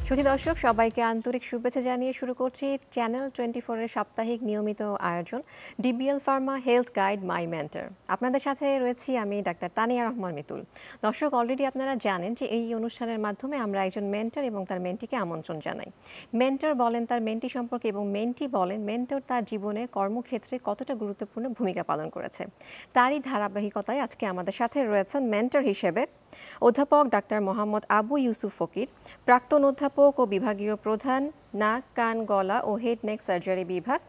সুধী দর্শক সবাইকে আন্তরিক শুভেচ্ছা জানিয়ে শুরু করছি চ্যানেল 24 এর সাপ্তাহিক নিয়মিত আয়োজন ডিবিএল ফার্মা হেলথ গাইড মাই মেন্টর। আপনাদের সাথে রয়েছি আমি ডাক্তার তানিয়া রহমান মিতুল। দর্শক অলরেডি আপনারা জানেন যে এই অনুষ্ঠানের মাধ্যমে আমরা একজন মেন্টর এবং তার মেন্টিকে আমন্ত্রণ জানাই। মেন্টর বলেন তার মেন্টি সম্পর্কে এবং মেন্টি বলেন মেন্টর তার জীবনে কর্মক্ষেত্রে কতটা গুরুত্বপূর্ণ ভূমিকা পালন করেছে। তারই ধারাবাহিকতায় আজকে আমাদের সাথে রয়েছেন মেন্টর হিসেবে অধ্যাপক ডাক্তার মোহাম্মদ আবু ইউসুফ ফকির, প্রাক্তন অধ্যাপক ও বিভাগীয় প্রধান, নাক কান গলা ও হেড নেক সার্জারি বিভাগ,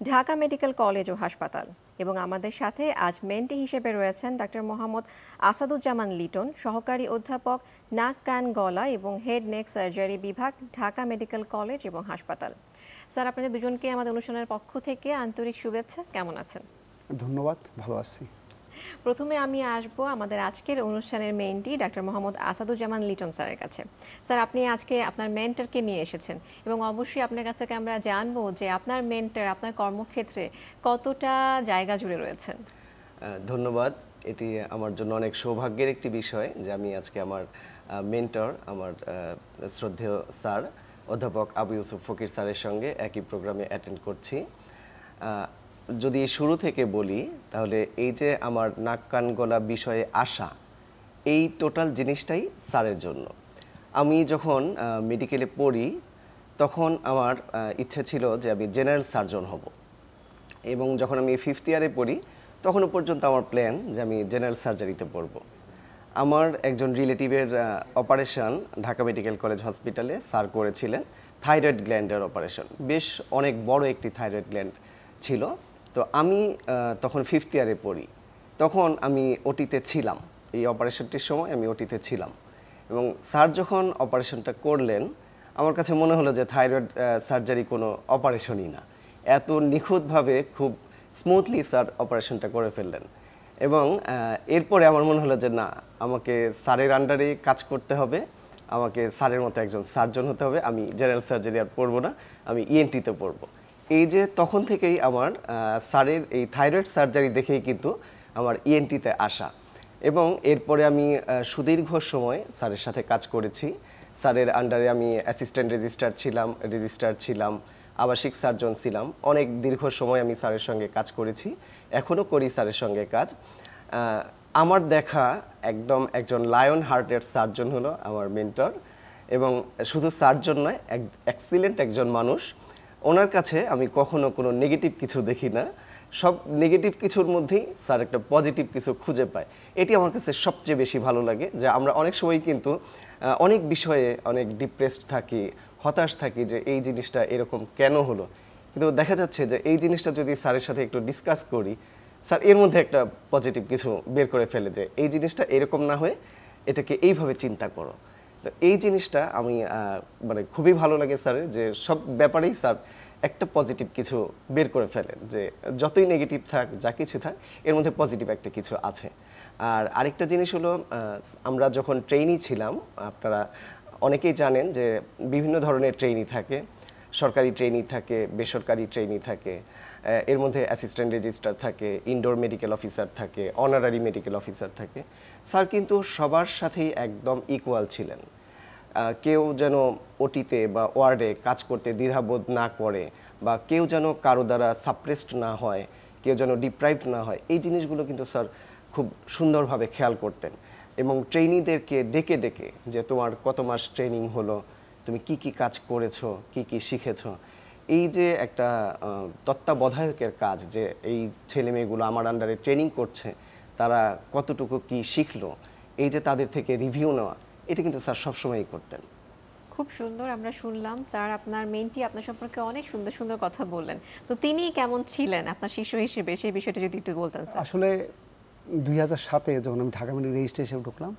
ঢাকা মেডিকেল কলেজ ও হাসপাতাল। এবং আমাদের সাথে আজ মেন্টি হিসেবে রয়েছেন ডাক্তার মোহাম্মদ আসাদুজ্জামান লিটন, সহকারী অধ্যাপক, নাক কান গলা এবং হেড নেক সার্জারি বিভাগ, ঢাকা মেডিকেল কলেজ এবং হাসপাতাল। স্যার, আপনাদের দুজনকে আমাদের অনুষ্ঠানের পক্ষ থেকে আন্তরিক শুভেচ্ছা। কেমন আছেন? ধন্যবাদ, ভালো আছি। প্রথমে আমি আসব আমাদের আজকের অনুষ্ঠানের মেন্টি ডাক্তার মোহাম্মদ আসাদুজ্জামান লিটন স্যারের কাছে। স্যার, আপনি আজকে আপনার মেন্টরকে নিয়ে এসেছেন এবং অবশ্যই আপনার কাছ থেকে আমরা জানবো যে আপনার মেন্টর আপনার কর্মক্ষেত্রে কতটা জায়গা জুড়ে রয়েছেন। ধন্যবাদ। এটি আমার জন্য অনেক সৌভাগ্যের একটি বিষয় যে আমি আজকে আমার মেন্টর, আমার শ্রদ্ধেয় স্যার অধ্যাপক আবু ইউসুফ ফকির স্যারের সঙ্গে একই প্রোগ্রামে অ্যাটেন্ড করছি। যদি শুরু থেকে বলি তাহলে এই যে আমার নাক কান গলা বিষয়ে আসা, এই টোটাল জিনিসটাই স্যারের জন্য। আমি যখন মেডিকেলে পড়ি তখন আমার ইচ্ছে ছিল যে আমি জেনারেল সার্জন হব, এবং যখন আমি 5th ইয়ারে পড়ি তখনও পর্যন্ত আমার প্ল্যান যে আমি জেনারেল সার্জারিতে পড়ব। আমার একজন রিলেটিভের অপারেশন ঢাকা মেডিকেল কলেজ হসপিটালে স্যার করেছিলেন, থাইরয়েড গ্ল্যান্ডের অপারেশন, বেশ অনেক বড় একটি থাইরয়েড গ্ল্যান্ড ছিল। তো আমি তখন 5th ইয়ারে পড়ি, তখন আমি ওটিতে ছিলাম, এই অপারেশনটির সময় আমি ওটিতে ছিলাম। এবং স্যার যখন অপারেশনটা করলেন আমার কাছে মনে হলো যে থাইরয়েড সার্জারি কোনো অপারেশনই না, এত নিখুঁতভাবে খুব স্মুথলি স্যার অপারেশনটা করে ফেললেন। এবং এরপরে আমার মনে হলো যে না, আমাকে স্যারের আন্ডারে কাজ করতে হবে, আমাকে স্যারের মতো একজন সার্জন হতে হবে, আমি জেনারেল সার্জারি আর পড়বো না, আমি ইএনটিতে পড়বো। এই যে তখন থেকেই আমার স্যারের এই থাইরয়েড সার্জারি দেখেই কিন্তু আমার ইএনটিতে আসা। এবং এরপরে আমি সুদীর্ঘ সময় স্যারের সাথে কাজ করেছি। স্যারের আন্ডারে আমি অ্যাসিস্ট্যান্ট রেজিস্ট্রার ছিলাম, আবাসিক সার্জন ছিলাম। অনেক দীর্ঘ সময় আমি স্যারের সঙ্গে কাজ করেছি, এখনও করি স্যারের সঙ্গে কাজ। আমার দেখা একদম একজন লায়ন হার্টের সার্জন হলো আমার মেন্টর, এবং শুধু সার্জন নয়, এক্সিলেন্ট একজন মানুষ। ওনার কাছে আমি কখনো কোনো নেগেটিভ কিছু দেখি না, সব নেগেটিভ কিছুর মধ্যেই স্যার একটা পজিটিভ কিছু খুঁজে পায়। এটি আমার কাছে সবচেয়ে বেশি ভালো লাগে যে আমরা অনেক সময় কিন্তু অনেক বিষয়ে অনেক ডিপ্রেসড থাকি, হতাশ থাকি যে এই জিনিসটা এরকম কেন হলো, কিন্তু দেখা যাচ্ছে যে এই জিনিসটা যদি স্যারের সাথে একটু ডিসকাস করি, স্যার এর মধ্যে একটা পজিটিভ কিছু বের করে ফেলে যে এই জিনিসটা এরকম না হয়ে এটাকে এইভাবে চিন্তা করো। তো এই জিনিসটা আমি মানে খুবই ভালো লাগে স্যারের, যে সব ব্যাপারেই স্যার একটা পজিটিভ কিছু বের করে ফেলেন, যে যতই নেগেটিভ থাক, যা কিছু থাক, এর মধ্যে পজিটিভ একটা কিছু আছে। আর আরেকটা জিনিস হলো, আমরা যখন ট্রেইনি ছিলাম, আপনারা অনেকেই জানেন যে বিভিন্ন ধরনের ট্রেইনি থাকে, সরকারি ট্রেইনি থাকে, বেসরকারি ট্রেইনি থাকে, এর মধ্যে অ্যাসিস্ট্যান্ট রেজিস্ট্রার থাকে, ইনডোর মেডিকেল অফিসার থাকে, অনারারি মেডিকেল অফিসার থাকে। স্যার কিন্তু সবার সাথেই একদম ইকুয়াল ছিলেন। কেউ যেন ওটিতে বা ওয়ার্ডে কাজ করতে দ্বিধাবোধ না করে, বা কেউ যেন কারো দ্বারা সাপ্রেসড না হয়, কেউ যেন ডিপ্রাইভড না হয়, এই জিনিসগুলো কিন্তু স্যার খুব সুন্দরভাবে খেয়াল করতেন। এবং ট্রেইনিদেরকে ডেকে ডেকে যে তোমার কত মাস ট্রেনিং হলো, তুমি কি কি কাজ করেছো, কি কি শিখেছো, এই যে একটা তত্ত্বাবধায়কের কাজ, যে এই ছেলেমেয়েগুলো আমার আন্ডারে ট্রেনিং করছে, তারা কতটুকু কি শিখলো, এই যে তাদের থেকে রিভিউ নেওয়া, এটা কিন্তু স্যার সবসময়ই করতেন। খুব সুন্দর আমরা শুনলাম স্যার, আপনার মেন্টি আপনার সম্পর্কে অনেক সুন্দর সুন্দর কথা বললেন। তো তিনি কেমন ছিলেন আপনার শিষ্য হিসেবে, সেই বিষয়টা যদি একটু বলতেন স্যার। আসলে 2007-এ যখন আমি ঢাকা মেডিকেল রেজিস্ট্রার হিসেবে ঢুকলাম,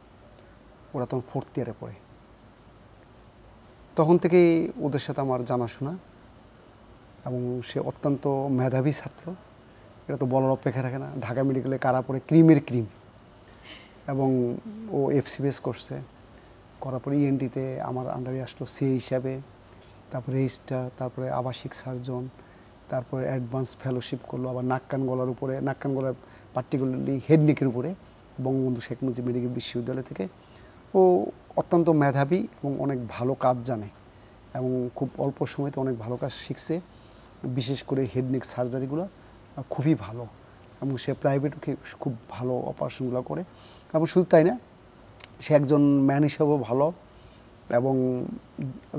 ওরা তখন 4th ইয়ারে পড়ে। তখন থেকেই ওদের সাথে আমার জানাশোনা, এবং সে অত্যন্ত মেধাবী ছাত্র, এটা তো বলার অপেক্ষা রাখে না। ঢাকা মেডিকেলে কারা পড়ে ক্রিমের ক্রিম, এবং ও এফসিবিএস করছে, করার পরে ইএনটিতে আমার আন্ডারে আসলো সি হিসাবে, তারপরে রেজিস্ট্রার, তারপরে আবাসিক সার্জন, তারপরে অ্যাডভান্স ফেলোশিপ করলো, আবার নাক কান গলার উপরে, নাক কান গলার পার্টিকুলারলি হেড নেকের উপরে বঙ্গবন্ধু শেখ মুজিব মেডিকেল বিশ্ববিদ্যালয় থেকে। ও অত্যন্ত মেধাবী এবং অনেক ভালো কাজ জানে, এবং খুব অল্প সময়তে অনেক ভালো কাজ শিখছে, বিশেষ করে হেড নেক সার্জারিগুলো খুবই ভালো, এবং সে প্রাইভেটে খুব ভালো অপারেশনগুলো করে। এবং শুধু তাই না, সে একজন ম্যান হিসাবেও ভালো এবং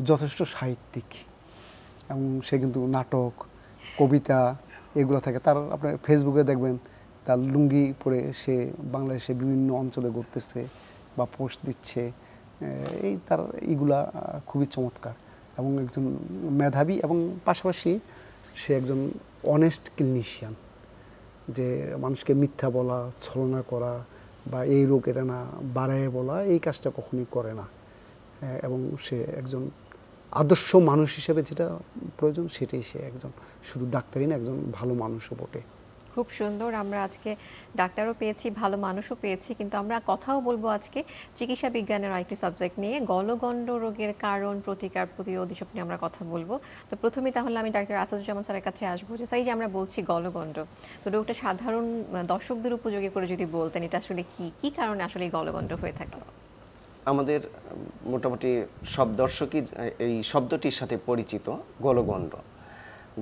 যথেষ্ট সাহিত্যিক, এবং সে কিন্তু নাটক, কবিতা এগুলো থাকে তার। আপনার ফেসবুকে দেখবেন তার লুঙ্গি পরে সে বাংলাদেশে বিভিন্ন অঞ্চলে ঘুরতেছে বা পোস্ট দিচ্ছে, এই তার এইগুলা খুবই চমৎকার, এবং একজন মেধাবী, এবং পাশাপাশি সে একজন অনেস্ট ক্লিনিশিয়ান, যে মানুষকে মিথ্যা বলা, ছলনা করা বা এই রোগ এটা না বাড়ায় বলা, এই কাজটা কখনোই করে না। এবং সে একজন আদর্শ মানুষ হিসেবে যেটা প্রয়োজন সেটাই সে একজন, শুধু ডাক্তারই না, একজন ভালো মানুষও বটে। খুব সুন্দর, আমরা আজকে ডাক্তারও পেয়েছি, ভালো মানুষও পেয়েছি, কিন্তু আমরা কথাও বলবো আজকে চিকিৎসা বিজ্ঞানের আরেকটি সাবজেক্ট নিয়ে, গলগণ্ড রোগের কারণ, প্রতিকার, প্রতিরোধ, এসব নিয়ে আমরা কথা বলবো। তো প্রথমেই তাহলে আমি ডাক্তার আসাদুজ্জামান স্যারের কাছে আসবো, যে স্যার, যে আমরা বলছি গলগণ্ড, তো রোগটা সাধারণ দর্শকদের উপযোগী করে যদি বলতেন, এটা আসলে কি কারণে আসলে এই গলগণ্ড হয়ে থাকে? আমাদের মোটামুটি সব দর্শকই এই শব্দটির সাথে পরিচিত, গলগণ্ড।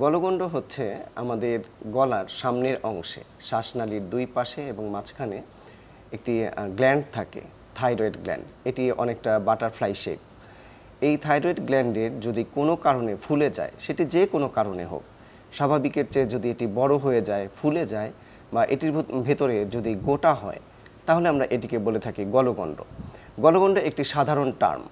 গলগণ্ড হচ্ছে আমাদের গলার সামনের অংশে, শ্বাসনালীর দুই পাশে এবং মাঝখানে একটি গ্ল্যান্ড থাকে, থাইরয়েড গ্ল্যান্ড। এটি অনেকটা বাটারফ্লাই শেপ। এই থাইরয়েড গ্ল্যান্ডের যদি কোনো কারণে ফুলে যায়, সেটি যে কোনো কারণে হোক, স্বাভাবিকের চেয়ে যদি এটি বড় হয়ে যায়, ফুলে যায়, বা এটির ভেতরে যদি গোটা হয়, তাহলে আমরা এটিকে বলে থাকি গলগণ্ড। গলগণ্ড একটি সাধারণ টার্ম।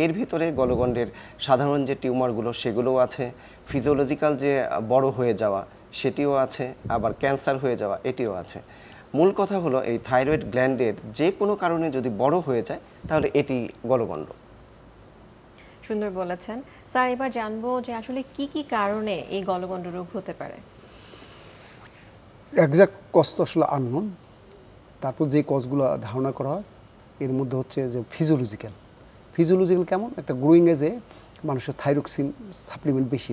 এর ভিতরে গলগণ্ডের সাধারণ যে টিউমারগুলো সেগুলোও আছে, ফিজিওলজিক্যাল যে বড় হয়ে যাওয়া সেটিও আছে, আবার ক্যান্সার হয়ে যাওয়া এটিও আছে। মূল কথা হলো এই থাইরয়েড গ্ল্যান্ডের যে কোনো কারণে যদি বড় হয়ে যায়, তাহলে এটি গলগণ্ড। সুন্দর বলেছেন স্যার। এবার জানবো যে আসলে কি কারণে এই গলগণ্ড রোগ হতে পারে। একজ্যাক্ট কজ তো আসলে আননোন, তারপর যে কজগুলো ধারণা করা হয় এর মধ্যে হচ্ছে যে ফিজিওলজিক্যাল কেমন, একটা গ্রোয়িং এজে মানুষের থাইরক্সিন সাপ্লিমেন্ট বেশি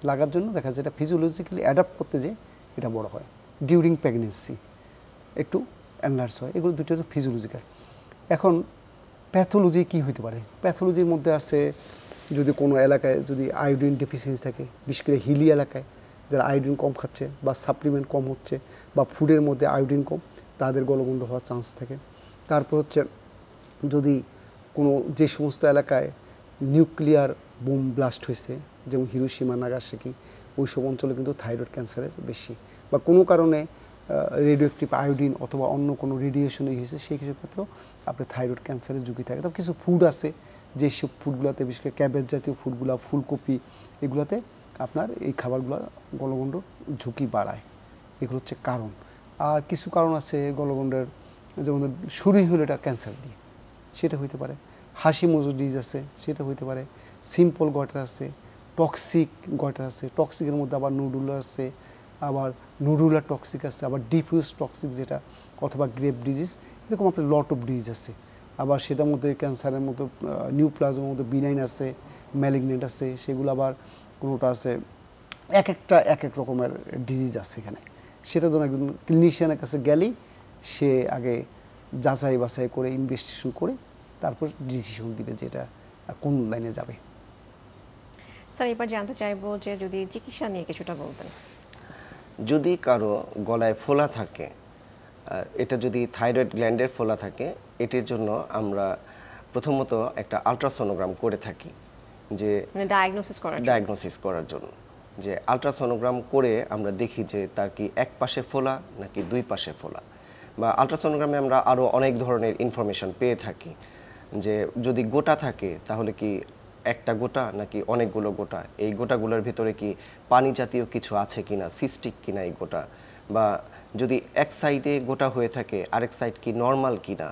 লাগার জন্য দেখা যায় এটা ফিজিওলজিক্যালি অ্যাডাপ্ট করতে যে এটা বড় হয়। ডিউরিং প্রেগনেন্সি একটু এনলার্জ হয়, এগুলো দুটো তো ফিজিওলজিক্যাল। এখন প্যাথোলজি কি হইতে পারে? প্যাথোলজির মধ্যে আছে যদি কোনো এলাকায় যদি আয়োডিন ডেফিসিয়েন্সি থাকে, বিশেষ করে হিলি এলাকায় যারা আয়োডিন কম খাচ্ছে বা সাপ্লিমেন্ট কম হচ্ছে বা ফুডের মধ্যে আয়োডিন কম, তাদের গলগণ্ড হওয়ার চান্স থাকে। তারপর হচ্ছে যদি কোনো যে সমস্ত এলাকায় নিউক্লিয়ার বোম ব্লাস্ট হয়েছে, যেমন হিরোশিমা, নাগাসাকি, ওই সব অঞ্চলে কিন্তু থাইরয়েড ক্যান্সারের বেশি, বা কোনো কারণে রেডিও অ্যাক্টিভ আয়োডিন অথবা অন্য কোনো রেডিয়েশনে হয়েছে, সেই কিছু ক্ষেত্রেও আপনার থাইরয়েড ক্যান্সারের ঝুঁকি থাকে। তবে কিছু ফুড আছে যেসব ফুডগুলোতে, বিশেষ করে ক্যাবেজ জাতীয় ফুডগুলো, ফুলকপি, এগুলোতে আপনার এই খাবারগুলো গলগণ্ড ঝুঁকি বাড়ায়। এগুলো হচ্ছে কারণ। আর কিছু কারণ আছে গলগণ্ডের, যেমন শুরু হলো এটা ক্যান্সার দিয়ে, সেটা হইতে পারে। হাসিমোজো ডিজ আছে, সেটা হইতে পারে। সিম্পল গয়টার আছে, টক্সিক গয়টার আছে, টক্সিকের মধ্যে আবার নুডুলার আছে, আবার নুডুলার টক্সিক আছে, আবার ডিফিউজ টক্সিক যেটা, অথবা গ্রেপ ডিজিজ, এরকম আপনার লট অফ ডিজিজ আছে। আবার সেটার মধ্যে ক্যান্সারের মতো নিউপ্লাজমের মধ্যে বিনাইন আছে, ম্যালিগনেন্ট আছে, সেগুলো আবার কোনোটা আছে, এক এক রকমের ডিজিজ আছে এখানে। সেটা ধরুন একজন ক্লিনিশিয়ানের কাছে গেলেই সে আগে যাচাই বাছাই করে ইনভেস্টিগেশন করে তারপর ডিসিশন দিবে যে এটা কোন লাইনে যাবে। স্যার, এবার জানতে চাইবো যে যদি চিকিৎসা নিয়ে কিছুটা বলতেন। যদি কারো গলায় ফোলা থাকে, এটা যদি থাইরয়েড গ্ল্যান্ডের ফোলা থাকে, এটির জন্য আমরা প্রথমত একটা আলট্রাসোনোগ্রাম করে থাকি, যে ডায়াগনোসিস করার জন্য। যে আলট্রাসোনোগ্রাম করে আমরা দেখি যে তার কি এক পাশে ফোলা নাকি দুই পাশে ফোলা। বা আলট্রাসোনোগ্রামে আমরা আরও অনেক ধরনের ইনফরমেশন পেয়ে থাকি, যে যদি গোটা থাকে তাহলে কি একটা গোটা নাকি অনেকগুলো গোটা, এই গোটাগুলোর ভিতরে কি পানি জাতীয় কিছু আছে কিনা, সিস্টিক কিনা এই গোটা, বা যদি এক সাইডে গোটা হয়ে থাকে আরেক সাইড কি নর্মাল কিনা,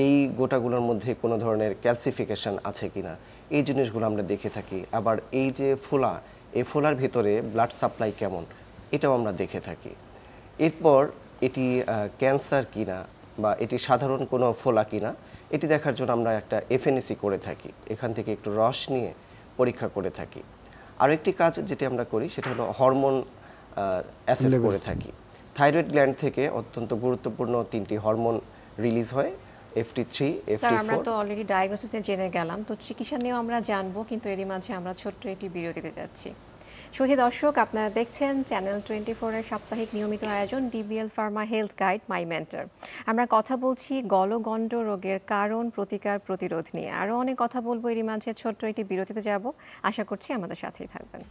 এই গোটাগুলোর মধ্যে কোনো ধরনের ক্যালসিফিকেশন আছে কিনা, এই জিনিসগুলো আমরা দেখে থাকি। আবার এই যে ফোলা, এই ফোলার ভিতরে ব্লাড সাপ্লাই কেমন, এটাও আমরা দেখে থাকি। এরপর এটি ক্যান্সার কিনা বা এটি সাধারণ কোনো ফোলা কিনা, এটি দেখার জন্য আমরা একটা এফএনএসি করে থাকি, এখান থেকে একটু রস নিয়ে পরীক্ষা করে থাকি। আরেকটি কাজ যেটি আমরা করি সেটা হলো হরমোন অ্যাসেস করে থাকি। থাইরয়েড গ্ল্যান্ড থেকে অত্যন্ত গুরুত্বপূর্ণ 3টি হরমোন রিলিজ হয়, FT3 স্যার আমরা FT4 তো অলরেডি ডায়াগনোসিস নিয়ে জেনে গেলাম, তো চিকিৎসা নিয়েও আমরা জানবো, কিন্তু এরই মাঝে আমরা ছোট্ট একটি বিরতিতে যাচ্ছি। সুধী দর্শক, আপনারা দেখছেন চ্যানেল 24 এর সাপ্তাহিক নিয়মিত আয়োজন ডিবিএল ফার্মা হেলথ গাইড মাই মেন্টর। আমরা কথা বলছি গলগণ্ড রোগের কারণ, প্রতিকার, প্রতিরোধ নিয়ে। আরও অনেক কথা বলবো, এরই মাঝে ছোট্ট একটি বিরতিতে যাব। আশা করছি আমাদের সাথেই থাকবেন।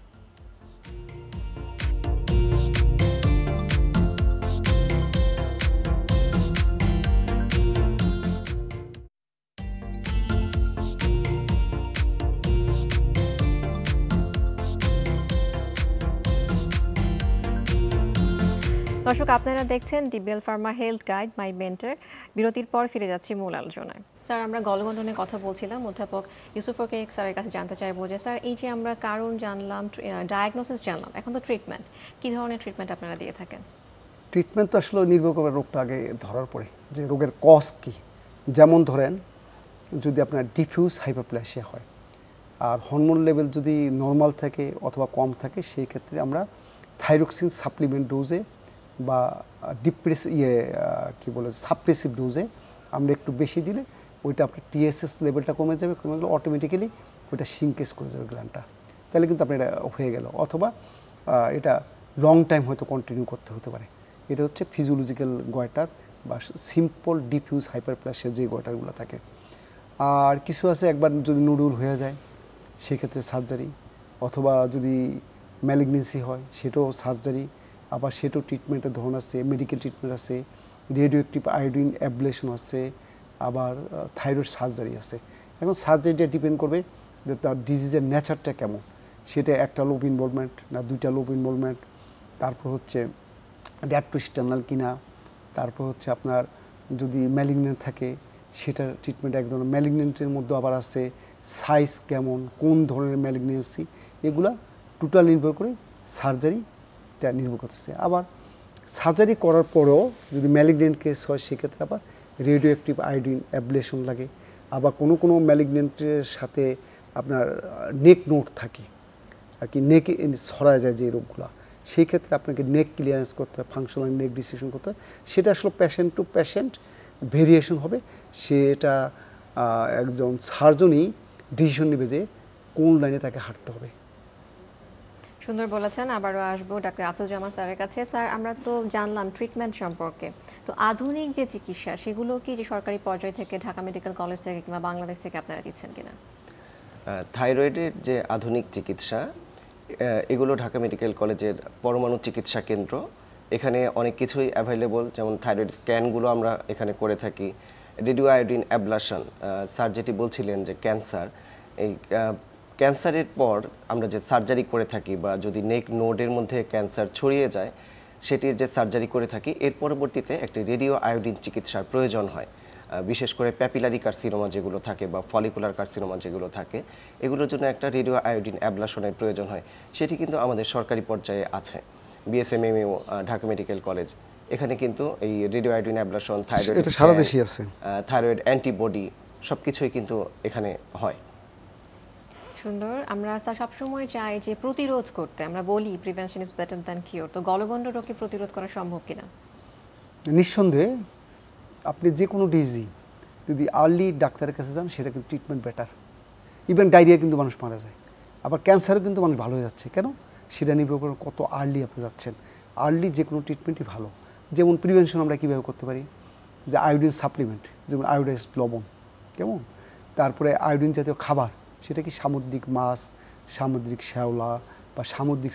দর্শক, আপনারা দেখছেন ডিবিএল ফার্মা হেলথ গাইড মাই মেন্টর। বিরতির পর ফিরে যাচ্ছি মূল আলোচনায়। স্যার, আমরা গলগণ্ড নিয়ে কথা বলছিলাম। অধ্যাপক ইউসুফ ফকির স্যারের কাছে জানতে চাইবো যে স্যার, এই যে আমরা কারণ জানলাম, ডায়াগনোসিস জানলাম, এখন তো ট্রিটমেন্ট, কী ধরনের ট্রিটমেন্ট আপনারা দিয়ে থাকেন? ট্রিটমেন্ট তো আসলে নির্ভর করে রোগটা আগে ধরার পরে যে রোগের কজ কী। যেমন ধরেন, যদি আপনার ডিফিউজ হাইপারপ্লেসিয়া হয় আর হরমোন লেভেল যদি নর্মাল থাকে অথবা কম থাকে, সেই ক্ষেত্রে আমরা থাইরক্সিন সাপ্লিমেন্ট ডোজে বা সাপ্রেসিভ ডোজে আমরা একটু বেশি দিলে ওইটা আপনার টিএসএস লেভেলটা কমে যাবে, কমে গেলে অটোমেটিক্যালি ওইটা সিঙ্কেজ করে যাবে গ্ল্যান্ডটা, তাহলে কিন্তু আপনার এটা হয়ে গেল। অথবা এটা লং টাইম হয়তো কন্টিনিউ করতে হতে পারে। এটা হচ্ছে ফিজিওলজিক্যাল গয়টার বা সিম্পল ডিফিউজ হাইপারপ্লেসিয়া যে গয়টারগুলো থাকে। আর কিছু আছে একবার যদি নুডুল হয়ে যায় সেক্ষেত্রে সার্জারি, অথবা যদি ম্যালিগনেন্সি হয় সেটাও সার্জারি। আবার সেটাও ট্রিটমেন্টের ধরন আছে, মেডিকেল ট্রিটমেন্ট আছে, রেডিও অ্যাক্টিভ আয়োডিন অ্যাবলেশন আছে, আবার থাইরয়েড সার্জারি আছে। এখন সার্জারিটা ডিপেন্ড করবে যে তার ডিজিজের নেচারটা কেমন, সেটা একটা লোব ইনভলভমেন্ট না দুইটা লোব ইনভলভমেন্ট, তারপর হচ্ছে র্যাপটোস্টার্নাল কিনা, তারপর হচ্ছে আপনার যদি ম্যালিগনেন্ট থাকে সেটার ট্রিটমেন্ট এক ধরনের, ম্যালিগনেন্টের মধ্যে আবার আছে সাইজ কেমন, কোন ধরনের ম্যালিগনেন্সি, এগুলা টোটাল নির্ভর করে সার্জারিটা নির্ভর করতেছে। আবার সার্জারি করার পরেও যদি ম্যালিগনেন্ট কেস হয় সেক্ষেত্রে আবার রেডিও অ্যাক্টিভ আয়োডিন অ্যাবলেশন লাগে। আবার কোনো কোনো ম্যালিগনেন্টের সাথে আপনার নেক নোট থাকে আর কি, নেকে ছড়ায় যায় যে রোগগুলো, সেই ক্ষেত্রে আপনাকে নেক ক্লিয়ারেন্স করতে হয়, ফাংশনাল নেক ডিসেকশন করতে হয়। সেটা আসলে পেশেন্ট টু পেশেন্ট ভেরিয়েশন হবে, সেটা একজন সার্জনই ডিসিশন নেবে যে কোন লাইনে তাকে হাঁটতে হবে। সুন্দর বলেছেন। আবারও আসবো ডাক্তার আসিফুজ্জামান স্যারের কাছে। স্যার, আমরা তো জানলাম ট্রিটমেন্ট সম্পর্কে, তো আধুনিক যে চিকিৎসা সেগুলো কি যে সরকারি পর্যায় থেকে, ঢাকা মেডিকেল কলেজ থেকে কিংবা বাংলাদেশ থেকে আপনারা দিচ্ছেন কিনা? থাইরয়েডের যে আধুনিক চিকিৎসা, এগুলো ঢাকা মেডিকেল কলেজের পরমাণু চিকিৎসা কেন্দ্র, এখানে অনেক কিছুই অ্যাভেলেবল। যেমন থাইরয়েড স্ক্যানগুলো আমরা এখানে করে থাকি, রেডিও আয়োডিন অ্যাবলেশন, স্যার যেটি বলছিলেন যে ক্যান্সার, এই ক্যান্সারের পর আমরা যে সার্জারি করে থাকি বা যদি নেক নোডের মধ্যে ক্যান্সার ছড়িয়ে যায় সেটির যে সার্জারি করে থাকি, এর পরবর্তীতে একটি রেডিও আয়োডিন চিকিৎসার প্রয়োজন হয়। বিশেষ করে প্যাপিলারি কার্সিনোমা যেগুলো থাকে বা ফলিকুলার কার্সিনোমা যেগুলো থাকে, এগুলোর জন্য একটা রেডিও আয়োডিন অ্যাবলেশনের প্রয়োজন হয়। সেটি কিন্তু আমাদের সরকারি পর্যায়ে আছে। বিএসএমএমইউ ঢাকা মেডিকেল কলেজ, এখানে কিন্তু এই রেডিও আয়োডিন অ্যাবলেশন, থাইরয়েড, এটা সারা দেশেই আছে, থাইরয়েড অ্যান্টিবডি সবকিছুই কিন্তু এখানে হয়। সুন্দর। আমরা সবসময় চাই যে প্রতিরোধ করতে, আমরা বলি prevention is better than cure. তো গলগণ্ড রোগকে প্রতিরোধ করা সম্ভব কিনা? নিঃসন্দেহে আপনি যে কোনো ডিজিজ যদি আর্লি ডাক্তারের কাছে যান সেটা কিন্তু ট্রিটমেন্ট বেটার। ইভেন ডায়রিয়া কিন্তু মানুষ মারা যায়, আবার ক্যান্সারও কিন্তু মানুষ ভালো হয়ে যাচ্ছে। কেন? সেটা নির্ভর করে কত আর্লি আপনি যাচ্ছেন। আর্লি যে কোনো ট্রিটমেন্টই ভালো। যেমন প্রিভেনশন আমরা কীভাবে করতে পারি, যে আয়োডিন সাপ্লিমেন্ট, যেমন আয়োডাইজড লবণ, কেমন, তারপরে আয়োডিন জাতীয় খাবার, সেটা কি সামুদ্রিক মাছ, সামুদ্রিক শ্যাওলা বা সামুদ্রিক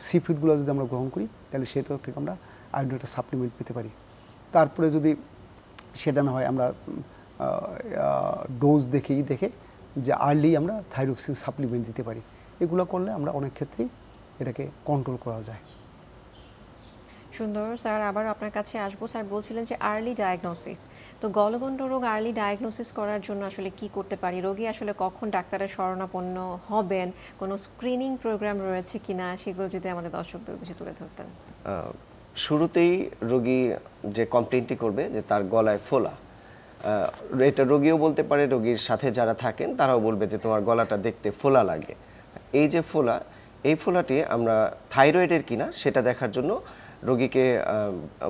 সি ফুডগুলো যদি আমরা গ্রহণ করি তাহলে সেটা থেকে আমরা আয়োডিন একটা সাপ্লিমেন্ট পেতে পারি। তারপরে যদি সেটা না হয় আমরা ডোজ দেখে যে আর্লি আমরা থাইরক্সিন সাপ্লিমেন্ট দিতে পারি। এগুলো করলে আমরা অনেক ক্ষেত্রেই এটাকে কন্ট্রোল করা যায়। সুন্দর। স্যার, আবার আপনার কাছে আসবো। স্যার বলছিলেন যে আর্লি ডায়াগনোসিস, তো গলগণ্ড রোগ আর্লি ডায়াগনোসিস করার জন্য আসলে কি করতে পারি? রোগী আসলে কখন ডাক্তারের শরণাপন্ন হবেন, কোনো স্ক্রিনিং প্রোগ্রাম রয়েছে কিনা, সেগুলো যদি আমাদের দর্শকদের উদ্দেশ্যে তুলে ধরতেন। শুরুতেই রোগী যে কমপ্লেনটি করবে যে তার গলায় ফোলা, এটা রোগীও বলতে পারে, রোগীর সাথে যারা থাকেন তারাও বলবে যে তোমার গলাটা দেখতে ফোলা লাগে। এই যে ফোলা, এই ফোলাটি আমরা থাইরয়েডের কিনা সেটা দেখার জন্য রোগীকে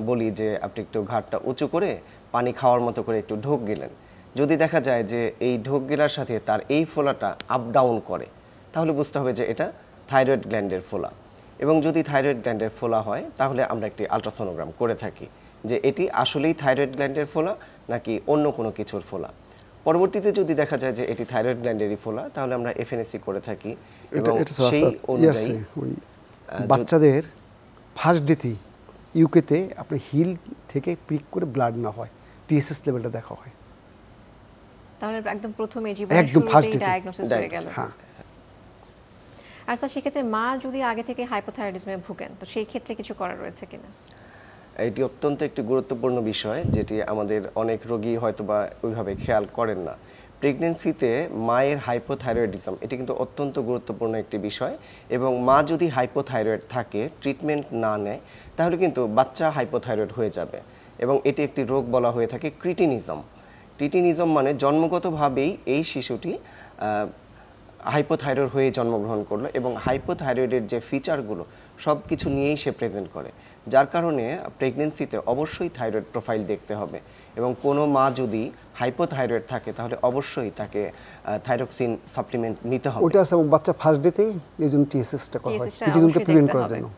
বলি যে আপনি একটু ঘাড়টা উঁচু করে পানি খাওয়ার মতো করে একটু ঢোক গেলেন, যদি দেখা যায় যে এই ঢোক গেলার সাথে তার এই ফোলাটা আপ ডাউন করে, তাহলে বুঝতে হবে যে এটা থাইরয়েড গ্ল্যান্ডের ফোলা। এবং যদি থাইরয়েড গ্ল্যান্ডের ফোলা হয় তাহলে আমরা একটি আলট্রাসোনোগ্রাম করে থাকি যে এটি আসলেই থাইরয়েড গ্ল্যান্ডের ফোলা নাকি অন্য কোনো কিছুর ফোলা। পরবর্তীতে যদি দেখা যায় যে এটি থাইরয়েড গ্ল্যান্ডেরই ফোলা, তাহলে আমরা এফএনএসি করে থাকি এবং সেই অনুযায়ী বাচ্চাদের ফার্স্ট ডেতেই ইউকেতে আপনি হিল থেকে প্রিক করে ব্লাড না হয়, টিএসএস লেভেলটা দেখা হয়। তাহলে একদম প্রথমে জীবনের একদম ফার্স্ট শুরুতেই ডেতে ডায়াগনোসিস হয়ে গেল। হ্যাঁ। আর স্যার সেক্ষেত্রে মা যদি আগে থেকে হাইপোথাইরয়েডিজমে ভুগেন, তো সেই ক্ষেত্রে কিছু করার রয়েছে কিনা? এটি অত্যন্ত একটি গুরুত্বপূর্ণ বিষয়, যেটি আমাদের অনেক রোগী হয়তোবা ওইভাবে খেয়াল করেন না। প্রেগনেন্সিতে মায়ের হাইপোথাইরয়েডিজম এটি কিন্তু অত্যন্ত গুরুত্বপূর্ণ একটি বিষয়, এবং মা যদি হাইপোথাইরয়েড থাকে, ট্রিটমেন্ট না নেয়, তাহলে কিন্তু বাচ্চা হাইপোথাইরয়েড হয়ে যাবে। এবং এটি একটি রোগ বলা হয়ে থাকে ক্রিটিনিজম। ক্রিটিনিজম মানে জন্মগতভাবেই এই শিশুটি হাইপোথাইরয়েড হয়ে জন্মগ্রহণ করলো, এবং হাইপোথাইরয়েডের যে ফিচারগুলো সব কিছু নিয়েই সে প্রেজেন্ট করে, যার কারণে প্রেগনেন্সিতে অবশ্যই থাইরয়েড প্রোফাইল দেখতে হবে। এবং কোনো মা যদি হাইপোথাইরয়েড থাকে তাহলে অবশ্যই তাকে থাইরক্সিন সাপ্লিমেন্ট নিতে হবে। ওটা আছে, এবং বাচ্চা ফার্স্ট ডেতেই এই জন্য টিএসএসটা করা হয়, ক্রিটিনিজমটা প্রিভেন্ট করার জন্য।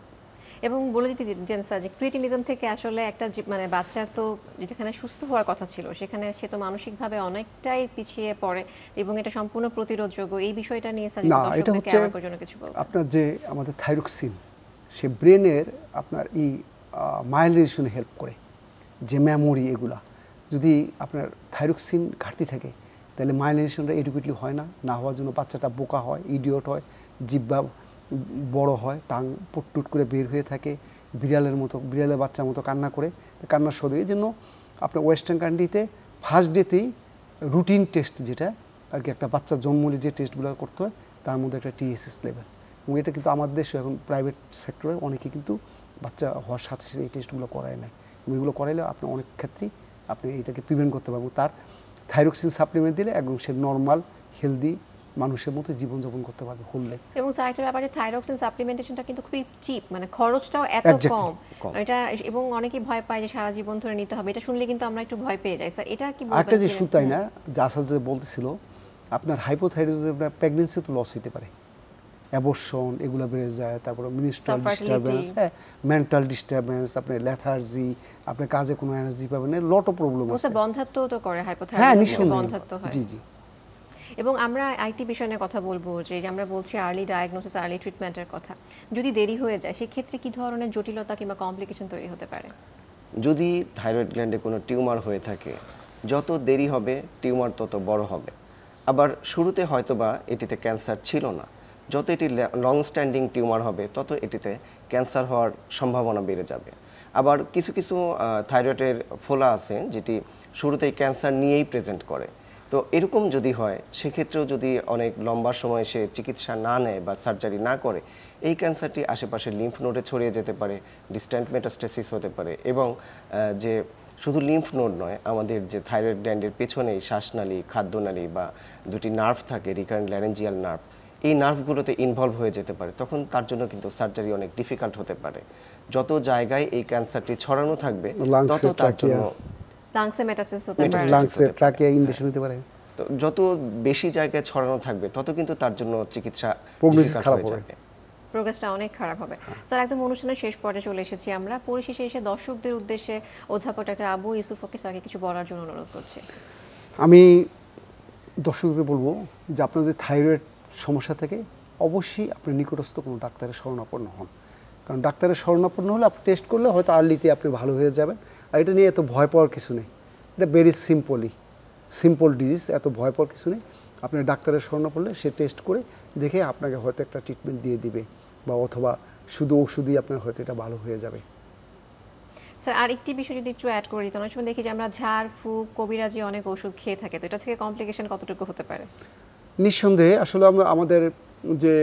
এবং বলে দিতে দিতেন স্যার যে ক্রিটিনিজম থেকে আসলে একটা মানে বাচ্চার তো যেখানে সুস্থ হওয়ার কথা ছিল সেখানে সে তো মানসিকভাবে অনেকটাই পিছিয়ে পড়ে, এবং এটা সম্পূর্ণ প্রতিরোধযোগ্য। এই বিষয়টা নিয়ে স্যার দর্শকদেরকে আমার জন্য কিছু বলবেন? আপনার যে আমাদের থাইরক্সিন, সে ব্রেনের আপনার এই মাইলাইজেশনে হেল্প করে, যে মেমোরি এগুলা যদি আপনার থাইরক্সিন ঘাটতি থাকে তাহলে মাইলাইজেশনটা এডুকেটলি হয় না, না হওয়ার জন্য বাচ্চাটা বোকা হয়, ইডিয়ট হয়, জিহ্বা বড় হয়, টাং পুটটুট করে বের হয়ে থাকে, বিড়ালের বাচ্চার মতো কান্না করে, কান্নার শব্দ। এই জন্য আপনার ওয়েস্টার্ন কান্ট্রিতে ফার্স্ট ডেতেই রুটিন টেস্ট, যেটা আর কি একটা বাচ্চা জন্মলে যে টেস্টগুলো করতে হয় তার মধ্যে একটা টিএসএস লেভেল। এবং এটা কিন্তু আমাদের দেশে এখন প্রাইভেট সেক্টরে অনেকে কিন্তু বাচ্চা হওয়ার সাথে সাথে এই টেস্টগুলো করায় নেয়, এবং এগুলো করাইলে আপনার অনেক ক্ষেত্রেই আপনি এটাকে প্রিভেন্ট করতে পারবেন। তার থাইরক্সিন সাপ্লিমেন্ট দিলে একদম সে নর্মাল হেলদি মানুষের মতো জীবনযাপন করতে পারবে হলে। এবং আরেকটা ব্যাপারে থাইরক্সিন সাপ্লিমেন্টেশনটা কিন্তু খুবই চিপ, মানে খরচটাও এত কম এটা, এবং অনেকেই ভয় পায় যে সারা জীবন ধরে নিতে হবে। এটা শুনলে কিন্তু আমরা একটু ভয় পেয়ে যাই। স্যার এটা কি বলবেন? একটা যে শুধু তাই না, জাসাজ যে বলতেছিল আপনার হাইপোথাইরয়েডিজম প্রেগন্যান্সি তো লস হতে পারে, অ্যাবর্শন এগুলো বেড়ে যায়, তারপরে মিনিস্ট্রাল ডিস্টারবেন্স, হ্যাঁ, মেন্টাল ডিস্টারবেন্স, আপনার লেথার্জি, আপনার কাজে কোনো এনার্জি পাবেন না, লট অফ প্রবলেম আছে। বন্ধ্যাত্ব তো করে হাইপোথাইরয়েডিজম, হ্যাঁ নিশ্চয়ই বন্ধ্যাত্ব হয়। জি জি। এবং আমরা আইটি বিষয় নিয়ে কথা বলবো, যে আমরা বলছি আর্লি ডায়াগনোসিস, আর্লি ট্রিটমেন্টের কথা। যদি দেরি হয়ে যায় সেই ক্ষেত্রে কি ধরনের জটিলতা কিংবা কমপ্লিকেশন তৈরি হতে পারে? যদি থাইরয়েড গ্ল্যান্ডে কোনো টিউমার হয়ে থাকে, যত দেরি হবে টিউমার তত বড় হবে। আবার শুরুতে হয়তোবা এটিতে ক্যান্সার ছিল না, যত এটি লং স্ট্যান্ডিং টিউমার হবে তত এটিতে ক্যান্সার হওয়ার সম্ভাবনা বেড়ে যাবে। আবার কিছু কিছু থাইরয়েডের ফোলা আছে যেটি শুরুতেই ক্যান্সার নিয়েই প্রেজেন্ট করে। তো এরকম যদি হয়, সেক্ষেত্রেও যদি অনেক লম্বা সময় সে চিকিৎসা না নেয় বা সার্জারি না করে, এই ক্যান্সারটি আশেপাশে লিম্ফ নোডে ছড়িয়ে যেতে পারে, ডিস্ট্যান্ট মেটাস্টেসিস হতে পারে। এবং যে শুধু লিম্ফ নোড নয়, আমাদের যে থাইরয়েড গ্ল্যান্ডের পেছনেই শ্বাসনালী, খাদ্যনালী বা দুটি নার্ভ থাকে, রিকারেন্ট ল্যারেঞ্জিয়াল নার্ভ, এই নার্ভগুলোতে ইনভলভ হয়ে যেতে পারে। তখন তার জন্য কিন্তু সার্জারি অনেক ডিফিকাল্ট হতে পারে। যত জায়গায় এই ক্যান্সারটি ছড়ানো থাকবে তত তার জন্য লাংসে মেটাসিস হতে পারে, লাংসে ট্রাকিয়া ইনভেশন হতে পারে। তো যত বেশি জায়গায় ছড়ানো থাকবে তত কিন্তু তার জন্য চিকিৎসা খারাপ হবে, প্রোগ্রেসটা অনেক খারাপ হবে। স্যার একদম অনুষ্ঠানের শেষ পর্যায়ে চলে এসেছি আমরা। পরিশেষে এসে দর্শকদের উদ্দেশ্যে অধ্যাপক ডাক্তার আবু ইউসুফ ফকির স্যারকে কিছু বলার জন্য অনুরোধ করছি। আমি দর্শকদের বলবো যে আপনার যে থাইরয়েড সমস্যা থেকে অবশ্যই আপনি নিকটস্থ কোনো ডাক্তারের শরণাপন্ন হন, কারণ ডাক্তারের শরণাপন্ন হলে আপনি টেস্ট করলে হয়তো আর্লিতে আপনি ভালো হয়ে যাবেন। আর এটা নিয়ে এত ভয় পাওয়ার কিছু নেই, এটা ভেরি সিম্পল ডিজিজ, এত ভয় পাওয়ার কিছু নেই। আপনি ডাক্তারের শরণাপন্ন সে টেস্ট করে দেখে আপনাকে হয়তো একটা ট্রিটমেন্ট দিয়ে দিবে, বা অথবা শুধু ওষুধই আপনার হয়তো এটা ভালো হয়ে যাবে। স্যার আরেকটি বিষয় যদি একটু অ্যাড করি, অনেক সময় দেখি যে আমরা ঝাড় ফুঁক কবিরাজি অনেক ওষুধ খেয়ে থাকি, তো এটা থেকে কমপ্লিকেশন কতটুকু হতে পারে? নিঃসন্দেহে আসলে আমরা আমাদের যে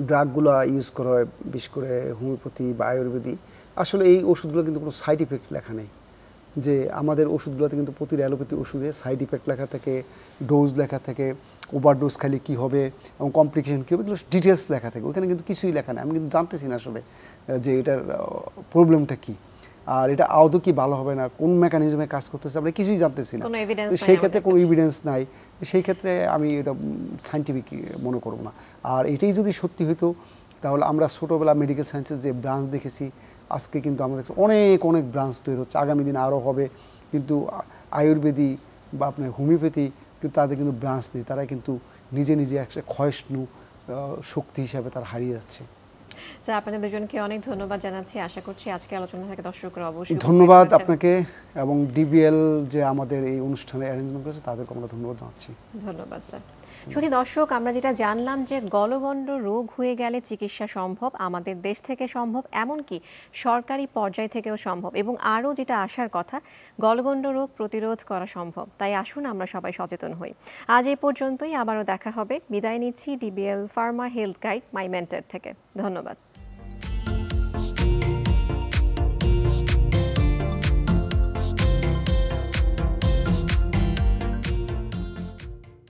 ড্রাগগুলো ইউজ করা হয়, বিশেষ করে হোমিওপ্যাথি বা আয়ুর্বেদিক, আসলে এই ওষুধগুলো কিন্তু কোনো সাইড ইফেক্ট লেখা নেই। যে আমাদের ওষুধগুলোতে কিন্তু প্রতিটা অ্যালোপ্যাথি ওষুধে সাইড ইফেক্ট লেখা থাকে, ডোজ লেখা থাকে, ওভারডোজ খালি কী হবে এবং কমপ্লিকেশন কী হবে, এগুলো ডিটেলস লেখা থাকে। ওখানে কিন্তু কিছুই লেখা নেই। আমি কিন্তু জানতেছি না আসলে যে এটার প্রবলেমটা কী, আর এটা আদৌ কি ভালো হবে না, কোন মেকানিজমে কাজ করতেছে, আমরা কিছুই জানতেছি না। সেই ক্ষেত্রে কোনো এভিডেন্স নাই, সেই ক্ষেত্রে আমি এটা সাইন্টিফিক মনে করব না। আর এটাই যদি সত্যি হতো তাহলে আমরা ছোটোবেলা মেডিকেল সায়েন্সের যে ব্রাঞ্চ দেখেছি, আজকে কিন্তু আমরা দেখছি অনেক অনেক ব্রাঞ্চ তৈরি হচ্ছে, আগামী দিনে আরও হবে। কিন্তু আয়ুর্বেদিক বা আপনার হোমিওপ্যাথি কিন্তু তাদের কিন্তু ব্রাঞ্চ নেই, তারা কিন্তু নিজে নিজে একটা ক্ষয়ষ্ণু শক্তি হিসাবে তারা হারিয়ে যাচ্ছে। স্যার, আপনাদের দুজনকে অনেক ধন্যবাদ জানাচ্ছি। আশা করছি আজকে আলোচনা থেকে দর্শকরা অবশ্যই ধন্যবাদ আপনাকে এবং ডিবিএল যে আমাদের এই অনুষ্ঠানে অ্যারেঞ্জমেন্ট করেছে তাদেরকে আমরা ধন্যবাদ জানাচ্ছি। ধন্যবাদ স্যার। শুধু দর্শক, আমরা যেটা জানলাম যে গলগণ্ড রোগ হয়ে গেলে চিকিৎসা সম্ভব, আমাদের দেশ থেকে সম্ভব, এমনকি সরকারি পর্যায় থেকেও সম্ভব, এবং আরও যেটা আসার কথা, গলগণ্ড রোগ প্রতিরোধ করা সম্ভব। তাই আসুন আমরা সবাই সচেতন হই। আজ এই পর্যন্তই, আবারও দেখা হবে। বিদায় নিচ্ছি ডিবিএল ফার্মা হেলথ গাইড মাই মেন্টর থেকে। ধন্যবাদ।